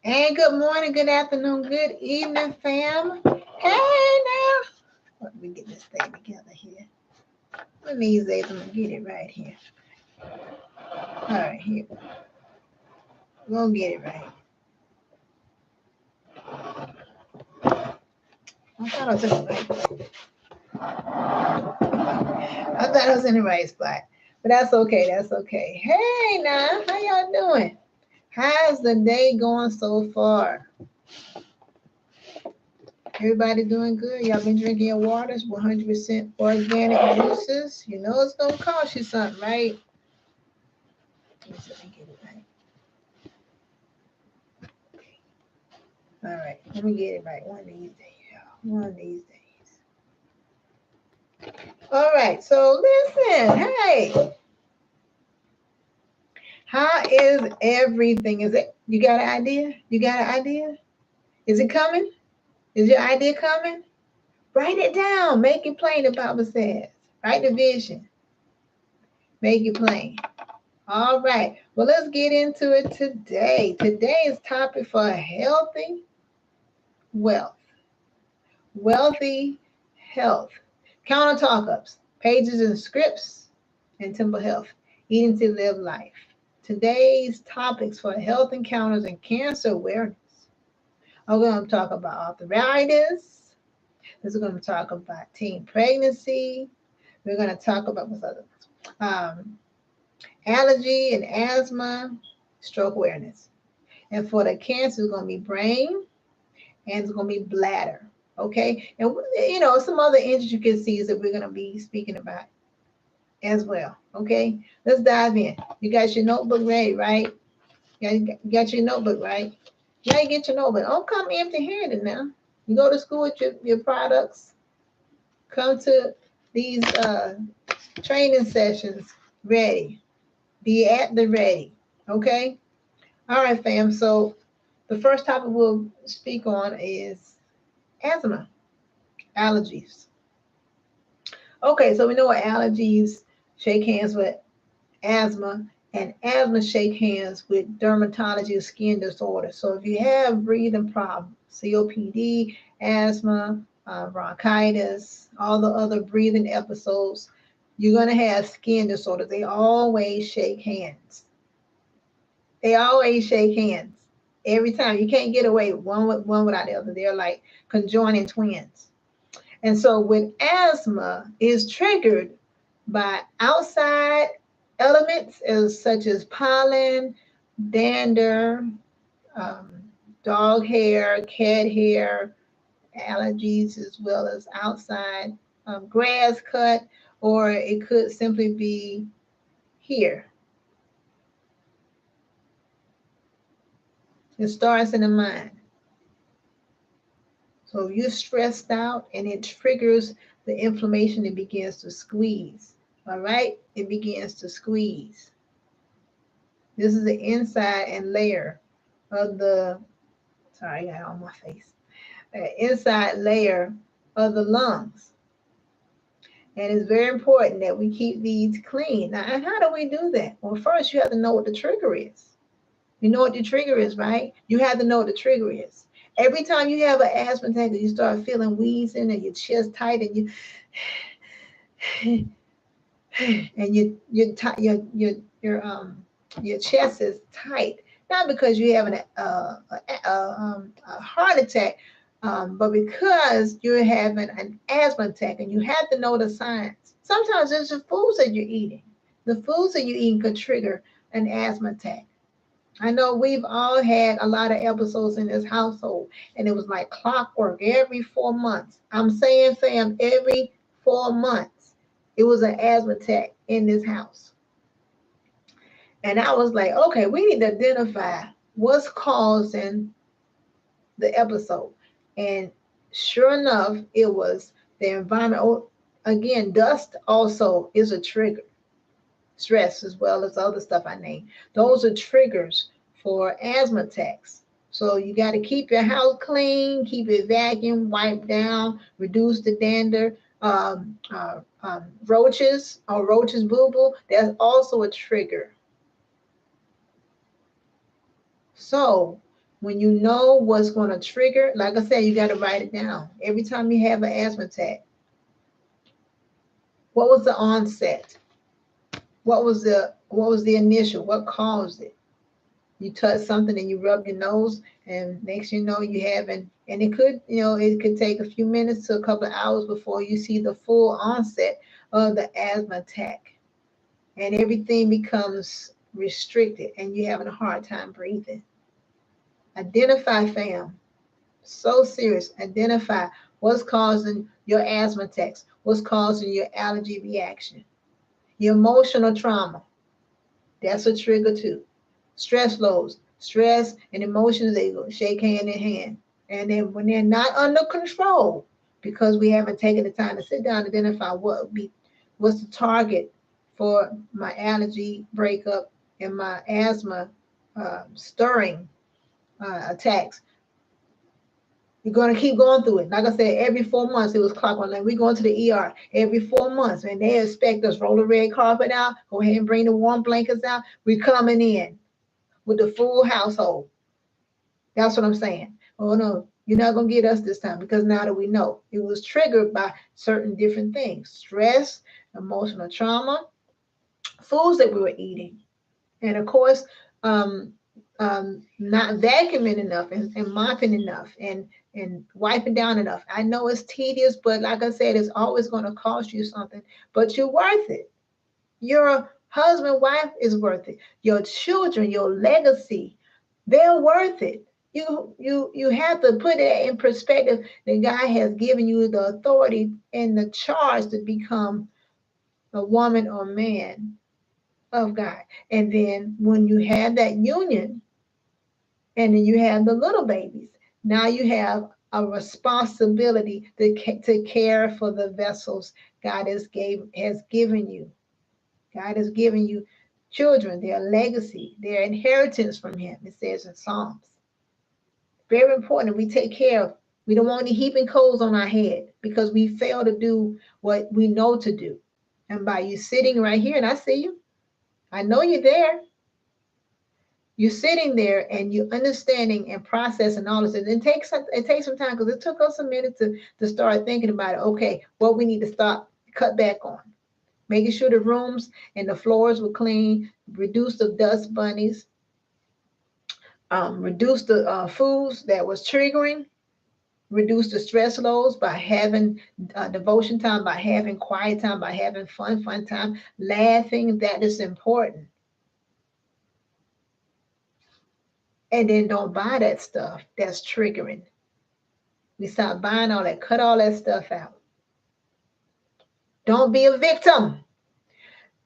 And good morning, good afternoon, good evening, fam. Hey now. Let me get this thing together here. One of these days I'm gonna get it right here. All right, here. We're gonna get it right. I thought I was in the right place. I thought I was in the right spot. But that's okay, that's okay. Hey now, how y'all doing? How's the day going so far? Everybody doing good? Y'all been drinking your waters, 100% organic juices. You know it's gonna cost you something, right? Let me see if I can get it right. All right, let me get it right one of these days, y'all. One of these days. All right, so listen, hey, how is everything? Is it, you got an idea? You got an idea? Is it coming? Is your idea coming? Write it down. Make it plain, the Bible says. Write the vision. Make it plain. All right, well, let's get into it today. Today's topic for healthy wealth. Wealthy health. Counter talk ups, pages and scripts, and temple health. Eating to live life. Today's topics for health encounters and cancer awareness. I'm going to talk about arthritis. This is going to talk about teen pregnancy. We're going to talk about what's other allergy and asthma, stroke awareness. And for the cancer, it's going to be brain and it's going to be bladder. Okay. And, some other intricate diseases that we're going to be speaking about as well. Okay. Let's dive in. You got your notebook ready, right? You got your notebook, right? Yeah, you get your notebook. Don't come empty handed now. You go to school with your products, come to these training sessions ready. Be at the ready. Okay? All right, fam. So the first topic we'll speak on is asthma, allergies. Okay, so we know what allergies shake hands with asthma, and asthma shake hands with dermatology or skin disorder. So if you have breathing problems, COPD, asthma, bronchitis, all the other breathing episodes, you're going to have skin disorders. They always shake hands. They always shake hands. Every time. You can't get away one without the other. They're like conjoining twins. And so with asthma is triggered by outside elements as such as pollen, dander, dog hair, cat hair, allergies, as well as outside grass cut, or it could simply be here. It starts in the mind. So you're stressed out and it triggers the inflammation, it begins to squeeze. All right? It begins to squeeze. This is the inside and layer of the, sorry, I got it on my face. Inside layer of the lungs. And it's very important that we keep these clean. Now, and how do we do that? Well, first you have to know what the trigger is. You know what the trigger is, right? You have to know what the trigger is. Every time you have an asthma attack, you start feeling wheezing and your chest tight and you and your chest is tight. Not because you have a heart attack, but because you're having an asthma attack, and you have to know the signs. Sometimes it's the foods that you're eating. The foods that you're eating could trigger an asthma attack. I know we've all had a lot of episodes in this household, and it was like clockwork every 4 months. I'm saying, fam, every 4 months, it was an asthma attack in this house. And I was like, okay, we need to identify what's causing the episode. And sure enough, it was the environment. Oh, again, dust also is a trigger. Stress as well as other stuff I named. Those are triggers for asthma attacks. So you got to keep your house clean, keep it vacuum, wipe down, reduce the dander. Roaches or roaches boo-boo, that's also a trigger. So when you know what's going to trigger, like I said, you got to write it down. Every time you have an asthma attack, what was the onset? What was the initial? What caused it? You touch something and you rub your nose, and next you know you haven't. And it could, it could take a few minutes to a couple of hours before you see the full onset of the asthma attack, and everything becomes restricted, and you're having a hard time breathing. Identify, fam. So serious. Identify what's causing your asthma attacks, what's causing your allergy reaction, your emotional trauma. That's a trigger too. Stress loads, stress and emotions, they go shake hand in hand. And then when they're not under control, because we haven't taken the time to sit down and identify what's the target for my allergy breakup and my asthma stirring attacks. You're going to keep going through it. Like I said, every 4 months it was clockwork. Like we going to the ER every 4 months, and they expect us roll the red carpet out, go ahead and bring the warm blankets out. We're coming in with the full household. That's what I'm saying. Oh no, you're not going to get us this time, because now that we know it was triggered by certain different things: stress, emotional trauma, foods that we were eating, and of course, um, not vacuuming enough and mopping enough and wiping down enough. I know it's tedious, but like I said, it's always going to cost you something, but you're worth it. Your husband, wife is worth it. Your children, your legacy, they're worth it. You have to put it in perspective that God has given you the authority and the charge to become a woman or man of God. And then when you have that union, and then you have the little babies, now you have a responsibility to care for the vessels God has given you. God has given you children, their legacy, their inheritance from Him. It says in Psalms. Very important. We take care of. We don't want any heaping coals on our head because we fail to do what we know to do. And by you sitting right here, and I see you, I know you're there. You're sitting there and you're understanding and processing all this. And it takes some time, because it took us a minute to start thinking about it. Okay, what we need to stop, cut back on. Making sure the rooms and the floors were clean, reduce the dust bunnies, reduce the foods that was triggering, reduce the stress loads by having devotion time, by having quiet time, by having fun time, laughing. That is important. And then don't buy that stuff that's triggering. We stop buying all that, cut all that stuff out. Don't be a victim.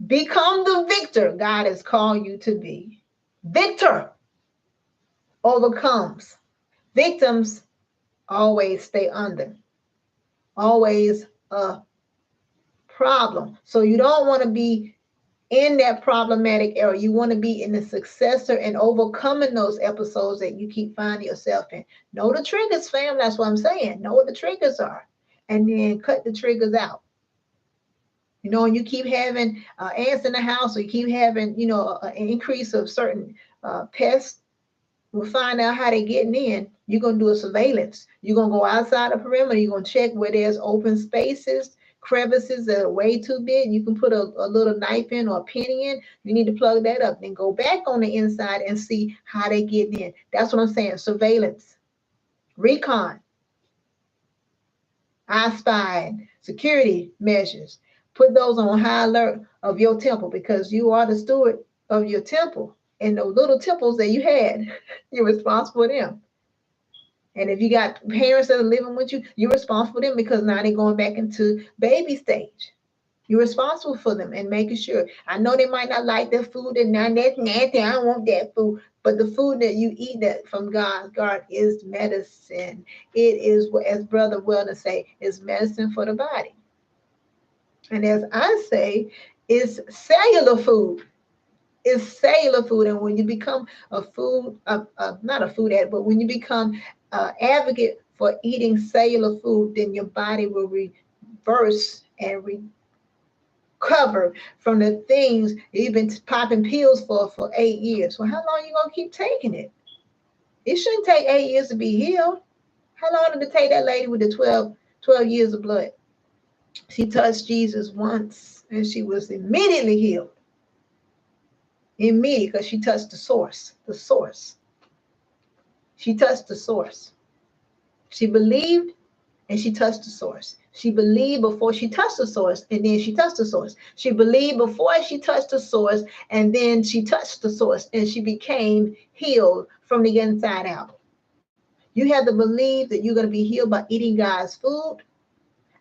Become the victor God has called you to be. Victor overcomes. Victims always stay under, always a problem. So you don't want to be in that problematic area. You want to be in the successor and overcoming those episodes that you keep finding yourself in. Know the triggers, fam. That's what I'm saying. Know what the triggers are, and then cut the triggers out. And you keep having ants in the house, or you keep having, an increase of certain pests. We'll find out how they're getting in. You're going to do a surveillance. You're going to go outside the perimeter. You're going to check where there's open spaces, crevices that are way too big. You can put a little knife in or a penny in. You need to plug that up. Then go back on the inside and see how they get in. That's what I'm saying. Surveillance, recon, I spy, security measures. Put those on high alert of your temple, because you are the steward of your temple. And those little temples that you had, you're responsible for them. And if you got parents that are living with you, you're responsible for them, because now they're going back into baby stage. You're responsible for them and making sure. I know they might not like their food, and now that's nasty. I don't want that food. But the food that you eat that from God is medicine. It is, as Brother Wellness say, is medicine for the body. And as I say, it's cellular food. It's cellular food. And when you become not a food addict, but when you become an advocate for eating cellular food, then your body will reverse and recover from the things you've been popping pills for 8 years. Well, how long are you going to keep taking it? It shouldn't take 8 years to be healed. How long did it take that lady with the 12 years of blood? She touched Jesus once and she was immediately healed. Immediately, because she touched the source. The source. She touched the source. She believed and she touched the source. She believed before she touched the source, and then she touched the source. She believed before she touched the source, and then she touched the source, and she became healed from the inside out. You have to believe that you're going to be healed by eating God's food,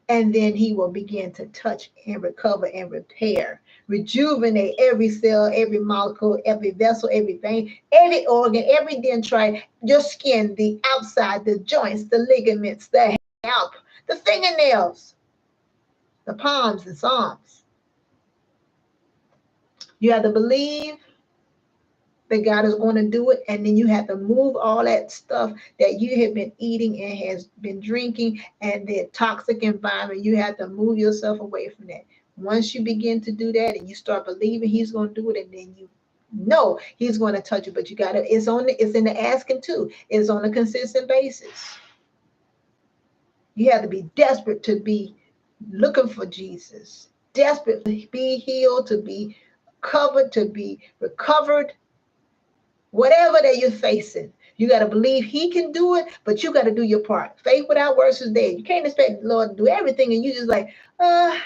and then He will begin to touch and recover and repair, rejuvenate every cell, every molecule, every vessel, every vein, every organ, every dendrite, your skin, the outside, the joints, the ligaments, the scalp, the fingernails, the palms and arms. You have to believe that God is going to do it, and then you have to move all that stuff that you have been eating and has been drinking and the toxic environment. You have to move yourself away from that. Once you begin to do that and you start believing He's going to do it, and then you know He's going to touch you, but you got to, it's in the asking too. It's on a consistent basis. You have to be desperate to be looking for Jesus, desperate to be healed, to be covered, to be recovered. Whatever that you're facing, you got to believe He can do it, but you got to do your part. Faith without works is dead. You can't expect the Lord to do everything, and you just like, all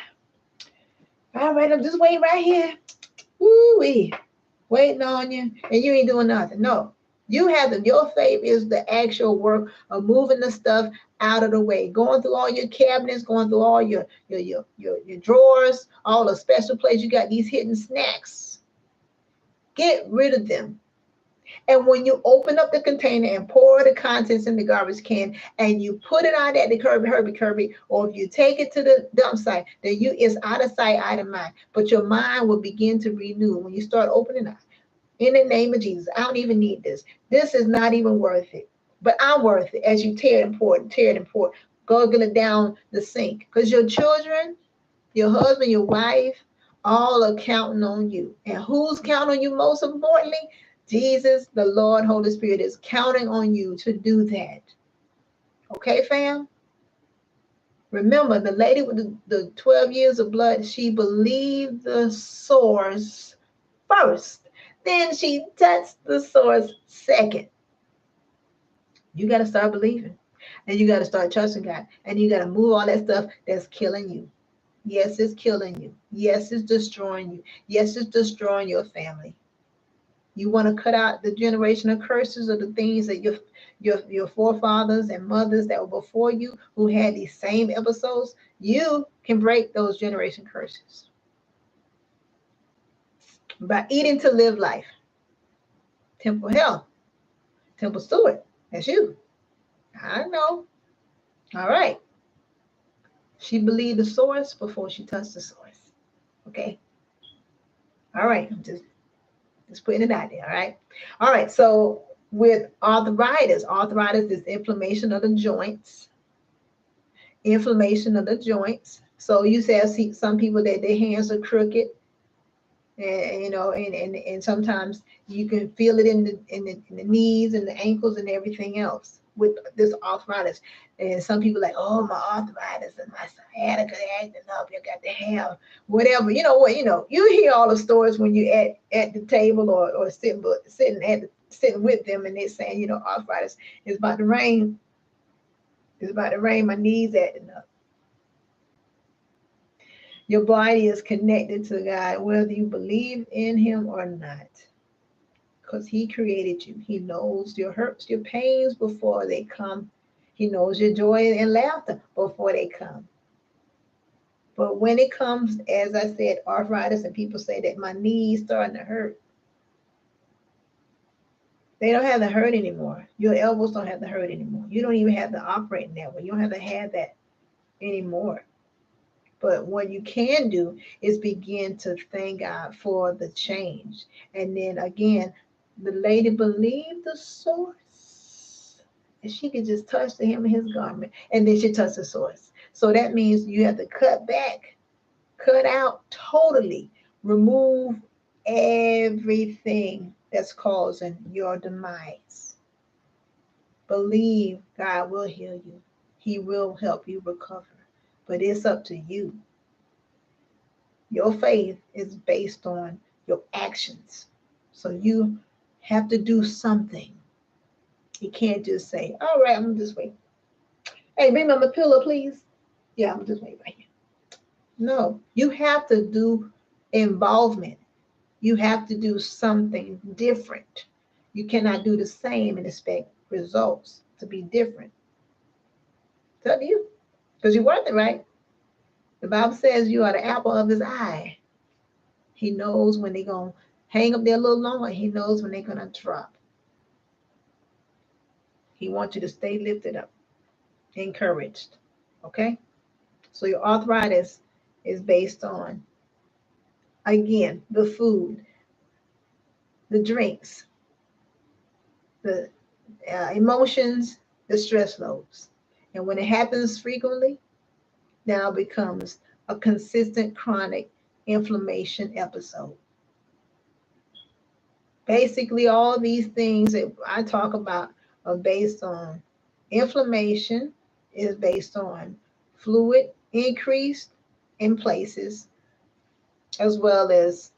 right, I'm just waiting right here. Woo-wee. Waiting on you, and you ain't doing nothing. No. You have to, your faith is the actual work of moving the stuff out of the way, going through all your cabinets, going through all your drawers, all the special places you got these hidden snacks. Get rid of them. And when you open up the container and pour the contents in the garbage can and you put it out at the curby, or if you take it to the dump site, then it's out of sight, out of mind. But your mind will begin to renew when you start opening up. In the name of Jesus, I don't even need this. This is not even worth it. But I'm worth it as you tear it and pour it, gurgle it down the sink. Because your children, your husband, your wife, all are counting on you. And who's counting on you most importantly? Jesus, the Lord, Holy Spirit is counting on you to do that. Okay, fam? Remember, the lady with the 12 years of blood, she believed the source first. Then she touched the source second. You got to start believing. And you got to start trusting God. And you got to move all that stuff that's killing you. Yes, it's killing you. Yes, it's destroying you. Yes, it's destroying your family. You want to cut out the generational curses of the things that your forefathers and mothers that were before you who had these same episodes. You can break those generation curses by eating to live life. Temple Health, Temple Stewart, that's you. I know. All right. She believed the source before she touched the source. Okay. All right. I'm just putting it out there. All right. All right. So with arthritis is inflammation of the joints. Inflammation of the joints. So you say I see some people that their hands are crooked. And and sometimes you can feel it in the knees and the ankles and everything else with this arthritis. And some people like, oh, my arthritis and my sciatica acting up. You got to have whatever. You know what? You hear all the stories when you at the table or sitting with them, and they're saying, arthritis is about to rain. It's about to rain. My knees acting up. Your body is connected to God, whether you believe in Him or not, because He created you. He knows your hurts, your pains before they come. He knows your joy and laughter before they come. But when it comes, as I said, arthritis, and people say that my knees starting to hurt, they don't have the hurt anymore. Your elbows don't have the hurt anymore. You don't even have to operate in that way. You don't have to have that anymore. But what you can do is begin to thank God for the change. And then again, the lady believed the source. And she could just touch the hem of His garment. And then she touched the source. So that means you have to cut back, cut out totally, remove everything that's causing your demise. Believe God will heal you. He will help you recover. But it's up to you. Your faith is based on your actions. So you have to do something. You can't just say, all right, I'm gonna just wait. Hey, bring me my pillow, please. Yeah, I'm gonna just wait right here. No, you have to do involvement. You have to do something different. You cannot do the same and expect results to be different. It's up to you. Because you're worth it, right? The Bible says you are the apple of his eye. He knows when they're going to hang up there a little longer. He knows when they're going to drop. He wants you to stay lifted up, encouraged. Okay? So your arthritis is based on, again, the food, the drinks, the emotions, the stress loads. And when it happens frequently, now becomes a consistent chronic inflammation episode. Basically, all these things that I talk about are based on inflammation, is based on fluid increase in places, as well as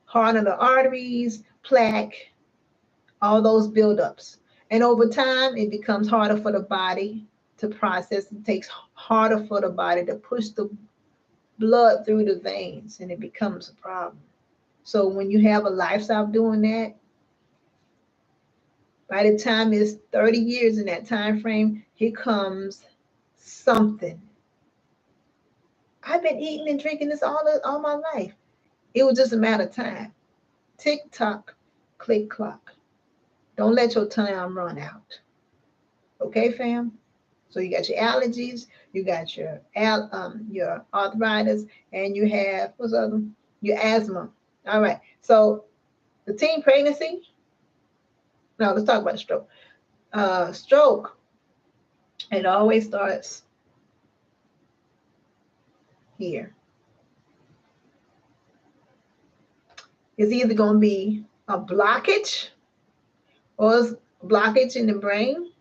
hardening the arteries, plaque, all those buildups. And over time, it becomes harder for the body to process. It takes harder for the body to push the blood through the veins, and it becomes a problem. So when you have a lifestyle doing that, by the time it's 30 years in that time frame, here comes something. I've been eating and drinking this all my life. It was just a matter of time. Tick tock, click clock. Don't let your time run out. Okay, fam? So you got your allergies, you got your arthritis, and you have what's other? Your asthma. All right. So the teen pregnancy. No, let's talk about the stroke. Stroke. It always starts here. It's either going to be a blockage or it's blockage in the brain.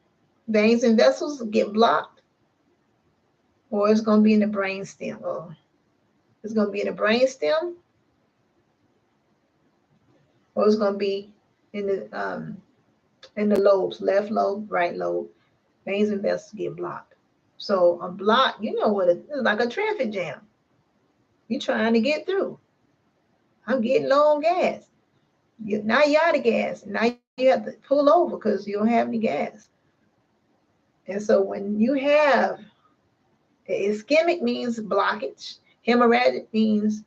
Veins and vessels get blocked, or it's going to be in the brain stem. Or it's going to be in the brain stem, or it's going to be in the lobes, left lobe, right lobe. Veins and vessels get blocked. So a block, you know what it's like, a traffic jam. You're trying to get through. I'm getting low on gas. Now you're out of gas. Now you have to pull over because you don't have any gas. And so when you have ischemic means blockage, hemorrhagic means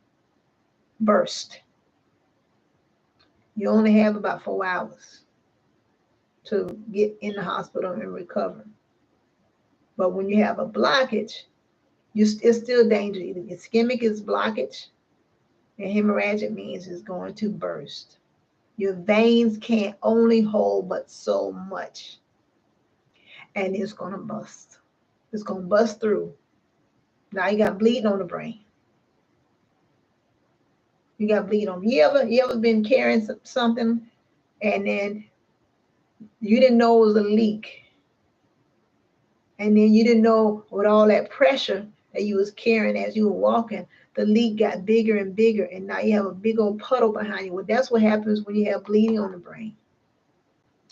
burst. You only have about 4 hours to get in the hospital and recover. But when you have a blockage, it's still dangerous. Ischemic is blockage, and hemorrhagic means it's going to burst. Your veins can't only hold but so much, and it's going to bust. It's going to bust through. Now you got bleeding on the brain. You got bleeding on. You ever been carrying something and then you didn't know it was a leak, and then you didn't know with all that pressure that you was carrying as you were walking, the leak got bigger and bigger, and now you have a big old puddle behind you. Well, that's what happens when you have bleeding on the brain.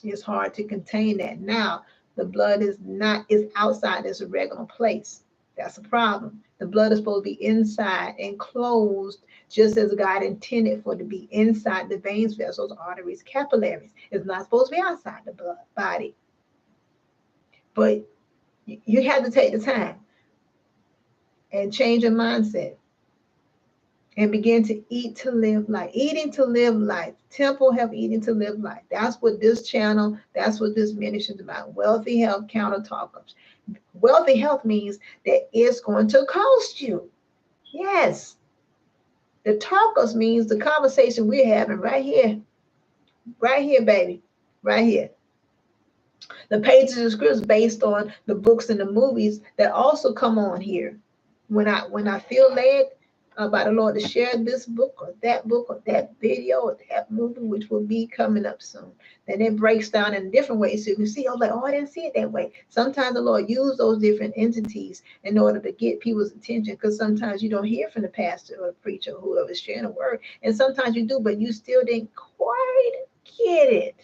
It's hard to contain that. Now the blood is outside its regular place. That's a problem. The blood is supposed to be inside and closed, just as God intended for it to be inside the veins, vessels, arteries, capillaries. It's not supposed to be outside the blood body. But you have to take the time and change your mindset and begin to eat to live life. Eating to live life. Temple Health, eating to live life. That's what this channel, that's what this ministry is about. Wealthy Health Counter Talkers. Wealthy health means that it's going to cost you. Yes. The talkers means the conversation we're having right here. Right here, baby. Right here. The pages and scripts based on the books and the movies that also come on here. When I feel led, by the Lord to share this book or that video or that movie, which will be coming up soon. Then it breaks down in different ways. So you can see, oh, like, oh, I didn't see it that way. Sometimes the Lord used those different entities in order to get people's attention, because sometimes you don't hear from the pastor or the preacher or whoever's sharing the word. And sometimes you do, but you still didn't quite get it.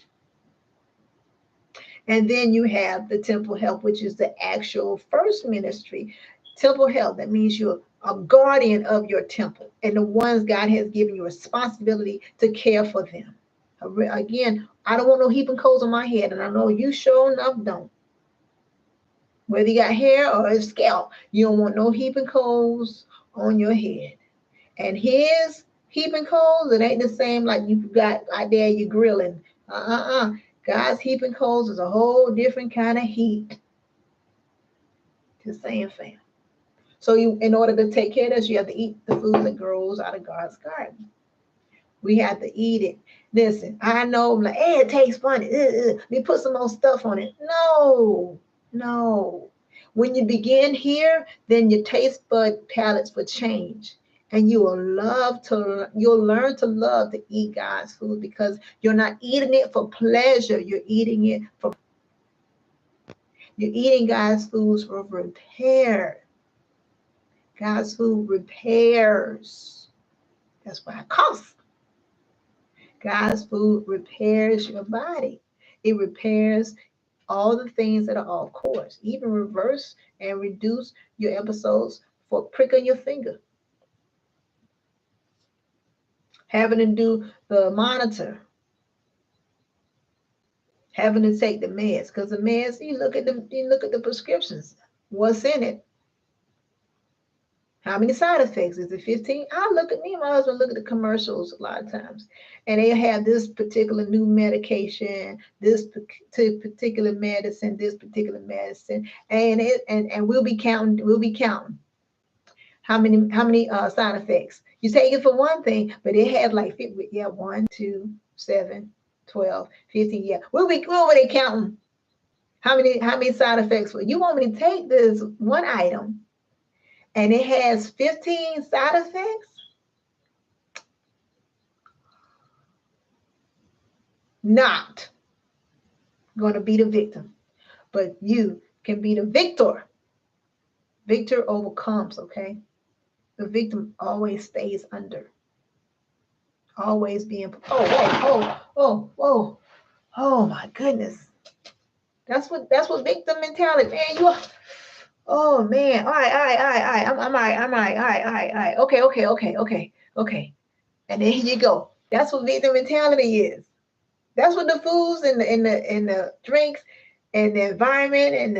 And then you have the temple health, which is the actual first ministry. Temple health, that means you're a guardian of your temple and the ones God has given you responsibility to care for them. Again, I don't want no heaping coals on my head, and I know you sure enough don't. Whether you got hair or a scalp, you don't want no heaping coals on your head. And his heaping coals, it ain't the same like you got out there you grilling. God's heaping coals is a whole different kind of heat. Just saying, fam. So you, in order to take care of this, you have to eat the food that grows out of God's garden. We have to eat it. Listen, I know, I'm like, hey, it tastes funny. We put some more stuff on it. No. When you begin here, then your taste bud palates will change. And you'll learn to love to eat God's food, because you're not eating it for pleasure. You're eating God's foods for repair. God's food repairs. That's why it costs. God's food repairs your body. It repairs all the things that are off course, even reverse and reduce your episodes for pricking your finger. Having to do the monitor. Having to take the meds, because the meds, you look at the prescriptions. What's in it? How many side effects? Is it 15? Me and my husband look at the commercials a lot of times, and they have this particular new medication, this particular medicine, and we'll be counting how many side effects. You take it for one thing, but it has like 1, 2, 7, 12, 15. Yeah, we'll be counting how many side effects. You want me to take this one item and it has 15 side effects? Not going to be the victim, but you can be the victor. Victor overcomes, okay? The victim always stays under. Always being, oh my goodness. That's what victim mentality, man. You are, oh man, all right. I'm all right. Okay. And then here you go. That's what victim mentality is. That's what the foods and the drinks and the environment and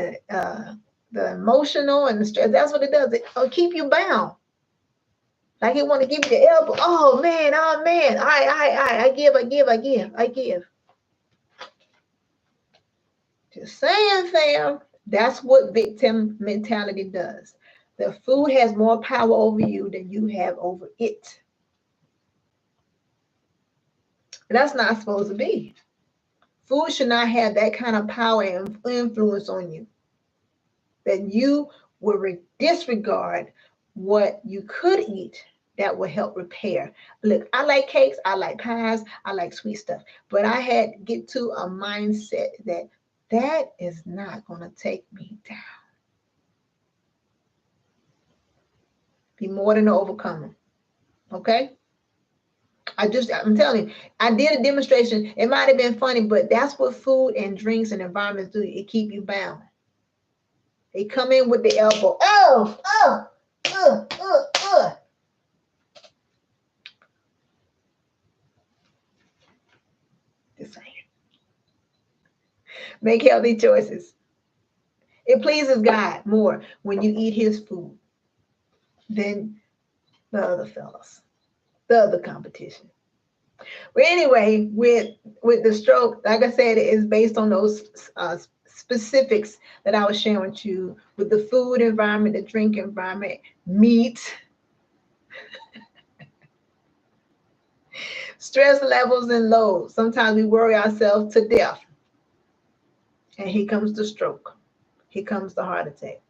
the emotional and the stress, that's what it does. It'll keep you bound. Like it want to give you the elbow. Oh man. I give. Just saying, fam. That's what victim mentality does. The food has more power over you than you have over it. That's not supposed to be. Food should not have that kind of power and influence on you, that you will disregard what you could eat that will help repair. Look, I like cakes, I like pies, I like sweet stuff, but I had to get to a mindset that is not going to take me down. Be more than an overcomer. Okay? I'm telling you, I did a demonstration. It might have been funny, but that's what food and drinks and environments do. It keep you bound. They come in with the elbow. Just saying. Make healthy choices. It pleases God more when you eat his food than the other fellas, the other competition. But anyway, with the stroke, like I said, it is based on those specifics that I was sharing with you, with the food environment, the drink environment, meat, stress levels and lows. Sometimes we worry ourselves to death. And here comes the stroke. Here comes the heart attack.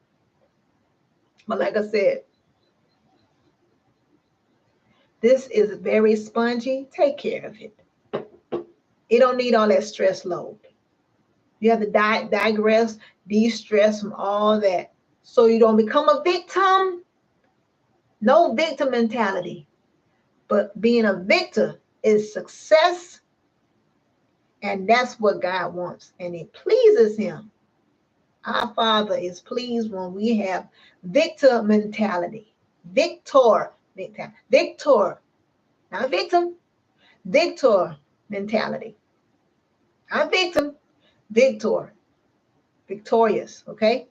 But like I said, This is very spongy. Take care of it. It don't need all that stress load. You have to digress, de-stress from all that, so you don't become a victim. No victim mentality, but being a victor is success, and that's what God wants, and it pleases Him. Our Father is pleased when we have victor mentality. Victor mentality. Victor, not victim. Victor mentality. Not victim. Victor. Victorious. Okay.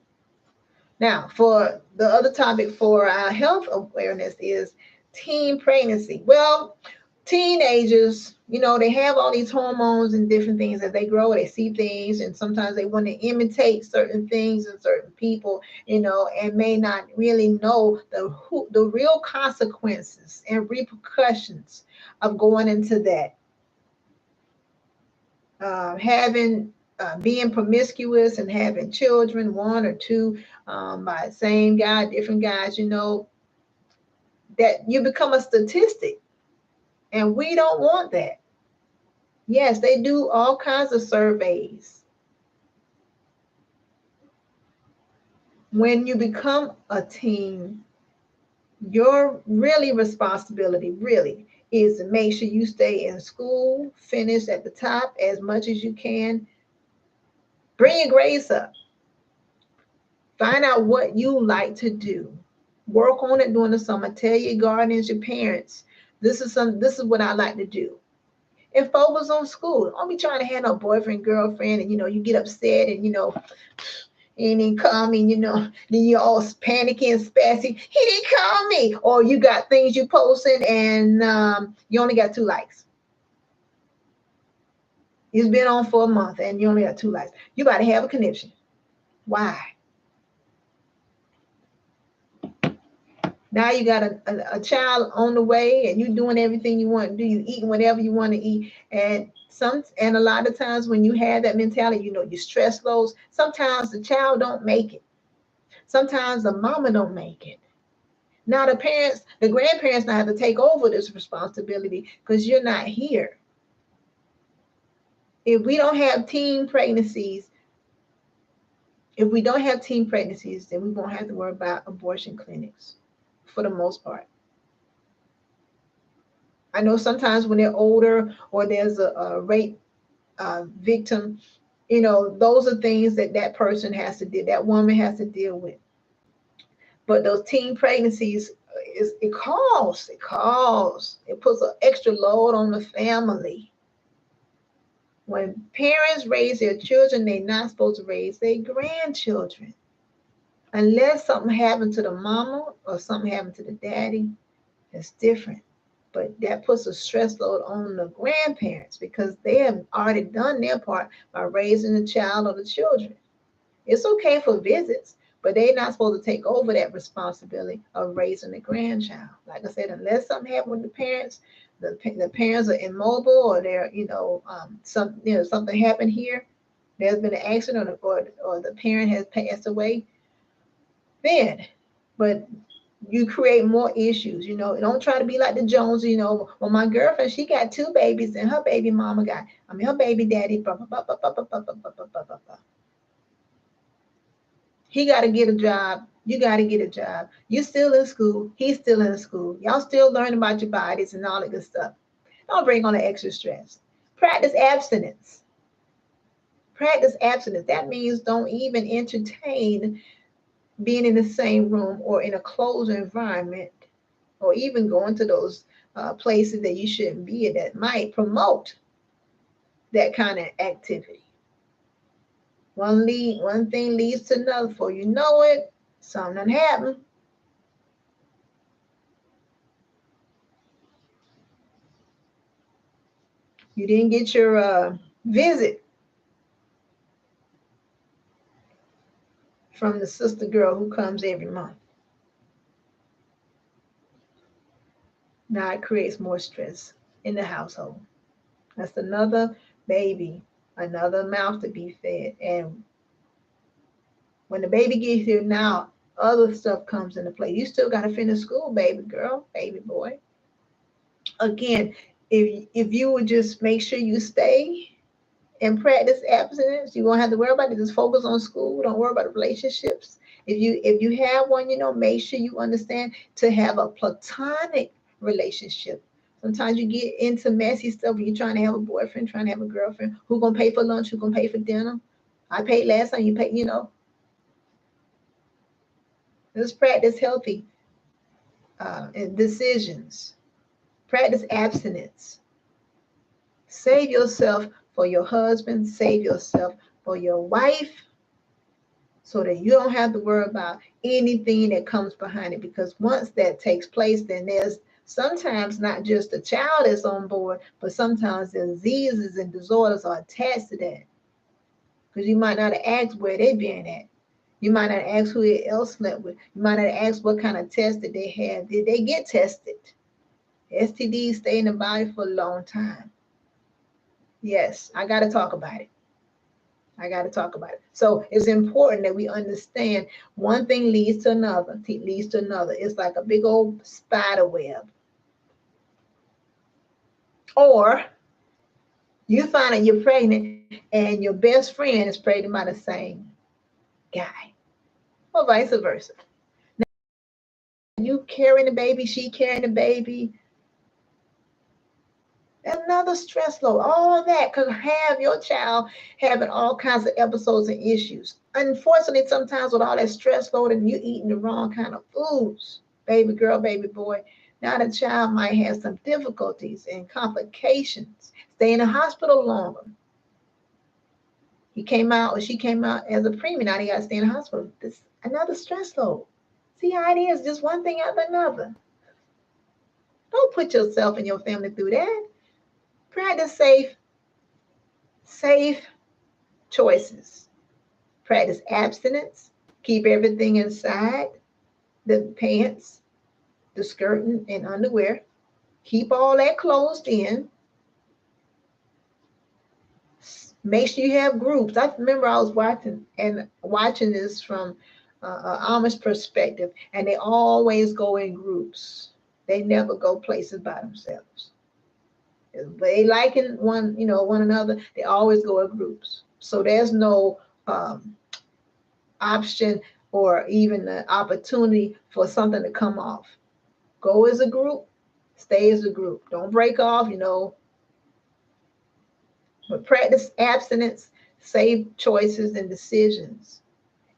Now, for the other topic for our health awareness is teen pregnancy. Well, teenagers, they have all these hormones and different things. As they grow, they see things, and sometimes they want to imitate certain things in certain people, and may not really know the real consequences and repercussions of going into that. Being promiscuous and having children, one or two, by the same guy, different guys, that you become a statistic, and we don't want that. Yes, they do all kinds of surveys. When you become a teen, your really responsibility really is to make sure you stay in school, finish at the top as much as you can, bring your grades up, find out what you like to do, work on it during the summer, tell your guardians, your parents, this is what I like to do. And focus on school. Don't be trying to have no boyfriend, girlfriend, and you get upset and then come and then you're all panicky and spazzy. He didn't call me. Or you got things you posting and you only got 2 likes. It's been on for a month and you only got 2 likes. You got to have a connection. Why? Now you got a child on the way and you're doing everything you want to do. You eating whatever you want to eat. And a lot of times when you have that mentality, your stress lows. Sometimes the child don't make it. Sometimes the mama don't make it. Now the grandparents now have to take over this responsibility because you're not here. If we don't have teen pregnancies, then we won't have to worry about abortion clinics for the most part. I know sometimes when they're older or there's a rape victim, those are things that person has to deal, that woman has to deal with. But those teen pregnancies, it puts an extra load on the family. When parents raise their children, they're not supposed to raise their grandchildren. Unless something happened to the mama or something happened to the daddy, it's different. But that puts a stress load on the grandparents because they have already done their part by raising the child or the children. It's okay for visits, but they're not supposed to take over that responsibility of raising the grandchild. Like I said, unless something happened with the parents, the parents are immobile or they're, something happened here, there's been an accident or the parent has passed away, then, but you create more issues. Don't try to be like the Joneses. Well, my girlfriend, she got 2 babies and her baby mama her baby daddy, blah, blah, blah, blah, blah, blah, blah, blah, blah, blah, blah. He got to get a job. You got to get a job. You're still in school. He's still in school. Y'all still learning about your bodies and all that good stuff. Don't bring on the extra stress. Practice abstinence. Practice abstinence. That means don't even entertain being in the same room or in a closed environment, or even going to those places that you shouldn't be in that might promote that kind of activity. One thing leads to another. Before you know it, something happened. You didn't get your visit from the sister girl who comes every month. Now it creates more stress in the household. That's another baby, another mouth to be fed. And when the baby gets here, now other stuff comes into play. You still got to finish school, baby girl, baby boy. Again, if you would just make sure you stay and practice abstinence, you won't have to worry about it. Just focus on school. Don't worry about relationships. If you have one, make sure you understand to have a platonic relationship. Sometimes you get into messy stuff when you're trying to have a boyfriend, trying to have a girlfriend. Who gonna pay for lunch? Who gonna pay for dinner? I paid last time. You pay. Let's practice healthy decisions. Practice abstinence. Save yourself for your husband. Save yourself for your wife, so that you don't have to worry about anything that comes behind it. Because once that takes place, then there's sometimes not just the child that's on board, but sometimes the diseases and disorders are attached to that. Because you might not have asked where they been at. You might not ask who else slept with. You might not ask what kind of test that they had. Did they get tested? STDs stay in the body for a long time. Yes, I got to talk about it. I got to talk about it. So it's important that we understand one thing leads to another, leads to another. It's like a big old spider web. Or you find out you're pregnant and your best friend is pregnant by the same guy, or vice versa. Now, you carrying the baby, she carrying the baby. Another stress load. All that could have your child having all kinds of episodes and issues. Unfortunately, sometimes with all that stress load and you eating the wrong kind of foods, baby girl, baby boy, now the child might have some difficulties and complications. Stay in the hospital longer. He came out or she came out as a preemie. Now they got to stay in the hospital. This another stress load. See how it is? Just one thing after another. Don't put yourself and your family through that. Practice safe choices. Practice abstinence. Keep everything inside the pants, the skirt, and underwear. Keep all that closed in. Make sure you have groups. I remember I was watching this from Amish perspective, and they always go in groups. They never go places by themselves. They liking one another. They always go in groups. So there's no option or even the opportunity for something to come off. Go as a group, stay as a group. Don't break off, but practice abstinence, safe choices and decisions.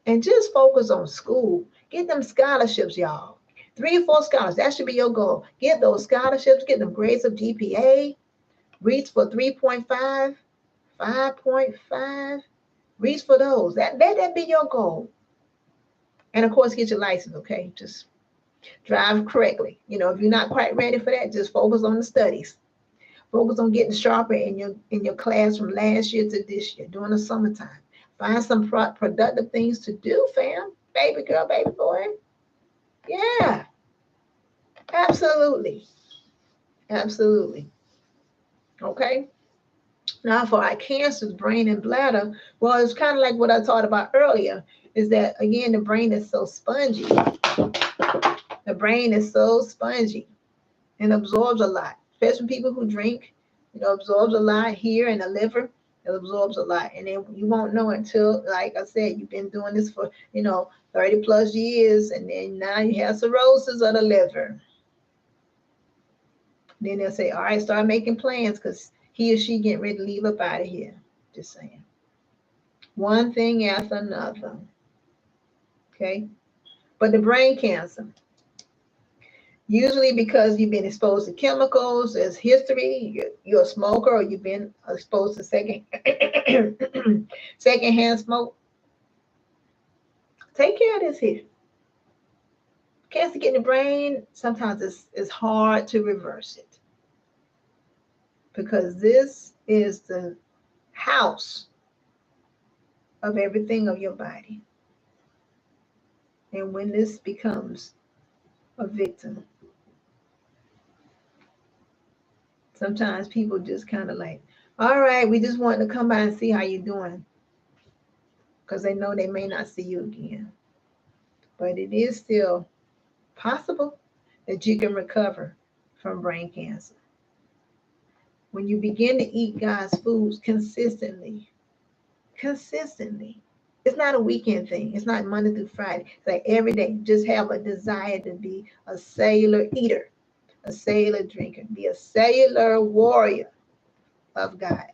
And just focus on school. Get them scholarships, y'all. 3 or 4 scholarships. That should be your goal. Get those scholarships, get them grades of GPA, reach for 3.5, 5.5. Reach for those. That be your goal. And of course, get your license, okay? Just drive correctly. If you're not quite ready for that, just focus on the studies. Focus on getting sharper in your class from last year to this year during the summertime. Find some productive things to do, fam. Baby girl, baby boy. Yeah, absolutely. Absolutely. Okay. Now, for our cancers, brain and bladder, well, it's kind of like what I talked about earlier, is that, again, the brain is so spongy. The brain is so spongy and absorbs a lot, especially people who drink, absorbs a lot here in the liver. It absorbs a lot. And then you won't know until, like I said, you've been doing this for, 30 plus years, and then now you have cirrhosis of the liver. Then they'll say, all right, start making plans because he or she getting ready to leave up out of here. Just saying. One thing after another. Okay? But the brain cancer, usually because you've been exposed to chemicals, there's history, you're a smoker, or you've been exposed to secondhand smoke. Take care of this here. Cancer get in the brain, sometimes it's hard to reverse it. Because this is the house of everything of your body. And when this becomes a victim, sometimes people just kind of like, all right, we just want to come by and see how you're doing. Because they know they may not see you again. But it is still possible that you can recover from brain cancer. when you begin to eat God's foods consistently, it's not a weekend thing. It's not Monday through Friday. It's like every day. Just have a desire to be a cellular eater, a cellular drinker, be a cellular warrior of God.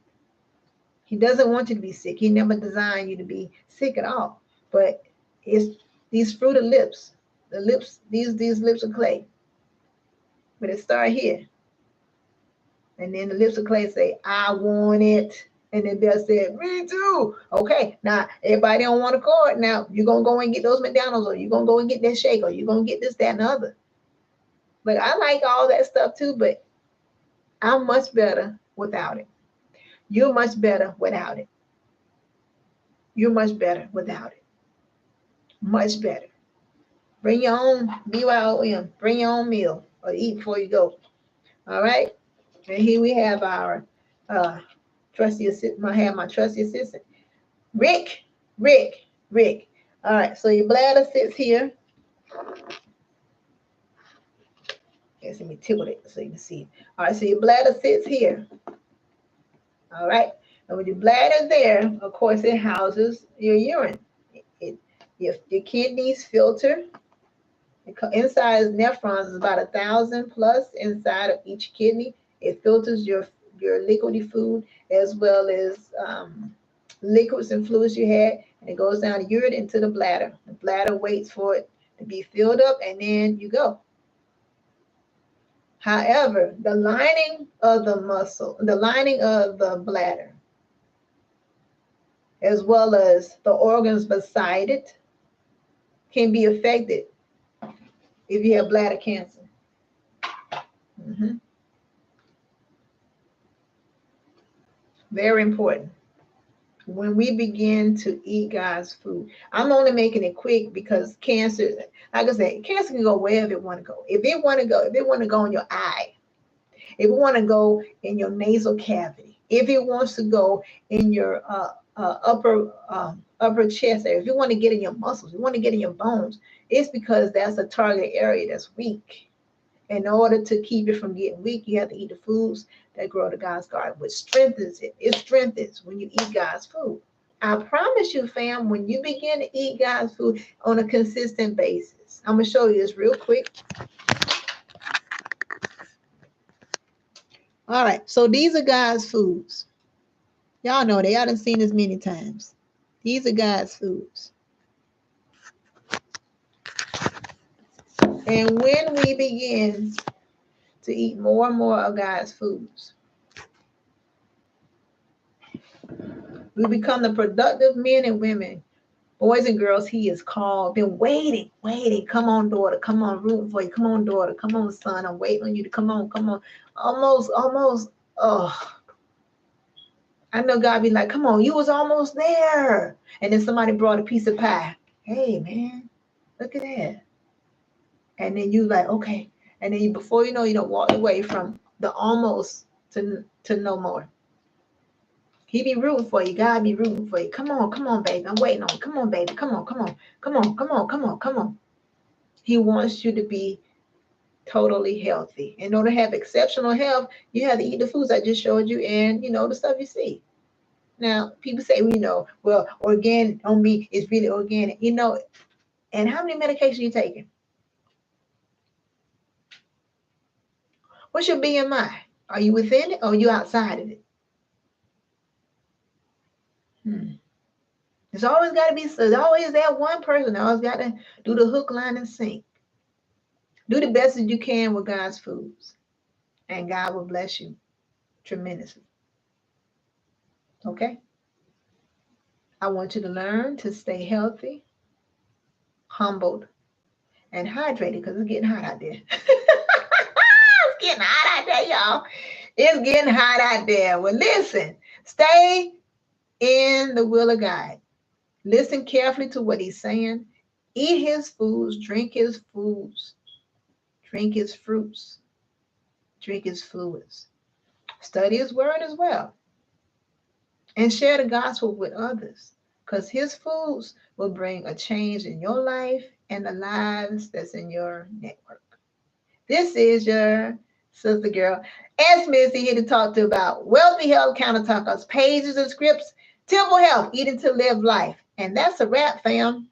He doesn't want you to be sick. He never designed you to be sick at all. But it's these fruited lips, the lips, these lips of clay. But it started here. And then the lips of clay say, I want it. And then Bill said, me too. Okay, now everybody don't want a card. Now you're going to go and get those McDonald's, or you're going to go and get that shake, or you're going to get this, that, and the other. But I like all that stuff too, but I'm much better without it. You're much better without it. You're much better without it. Much better. Bring your own BYOM. Bring your own meal or eat before you go. All right? And here we have our trusty assistant. I have my trusty assistant. Rick. All right, so your bladder sits here. Yes, let me tickle it so you can see. All right, so your bladder sits here. All right, and with your bladder there, of course, it houses your urine. Your kidneys filter. Inside is nephrons is about 1,000 plus inside of each kidney. It filters your liquidy food as well as liquids and fluids you had, and it goes down the urine into the bladder. The bladder waits for it to be filled up, and then you go. However, the lining of the bladder, as well as the organs beside it, can be affected if you have bladder cancer. Very important. When we begin to eat God's food, I'm only making it quick because cancer, like I said, cancer can go wherever it want to go. If it want to go in your eye, if it want to go in your nasal cavity, if it wants to go in your upper chest area, if you want to get in your muscles, you want to get in your bones, it's because that's a target area that's weak. In order to keep it from getting weak, you have to eat the foods that grow to God's garden, which strengthens it. It strengthens when you eat God's food. I promise you, fam, when you begin to eat God's food on a consistent basis, I'm going to show you this real quick. All right, so these are God's foods. Y'all know they. Y'all done seen this many times. These are God's foods. And when we begin to eat more and more of God's foods, we become the productive men and women, boys and girls he is called. Been waiting. Come on, daughter. Come on, rooting for you. Come on, daughter. Come on, son. I'm waiting on you to come on. Almost. Oh, I know God be like, come on, you was almost there. And then somebody brought a piece of pie. Hey, man, look at that. And then you like, okay. And then before you know, you don't walk away from the almost to no more. He be rooting for you. God be rooting for you. Come on, baby. I'm waiting on you. Come on, baby. Come on. He wants you to be totally healthy. In order to have exceptional health, you have to eat the foods I just showed you and, the stuff you see. Now, people say, well, organic on me is really organic, and how many medications you taking? What's your BMI? Are you within it or are you outside of it? There's always got to be, there's always that one person that always got to do the hook, line, and sink. Do the best that you can with God's foods, and God will bless you tremendously. Okay? I want you to learn to stay healthy, humbled, and hydrated because it's getting hot out there. It's getting hot out there, y'all. It's getting hot out there. Well, listen, stay in the will of God. Listen carefully to what he's saying. Eat his foods, drink his foods, drink his fruits, drink his fluids. Study his word as well. And share the gospel with others, because his foods will bring a change in your life and the lives that's in your network. This is your Sister girl. Asthma is here to talk to about wealthy health counter talkers, pages and scripts, temple health, eating to live life. And that's a wrap, fam.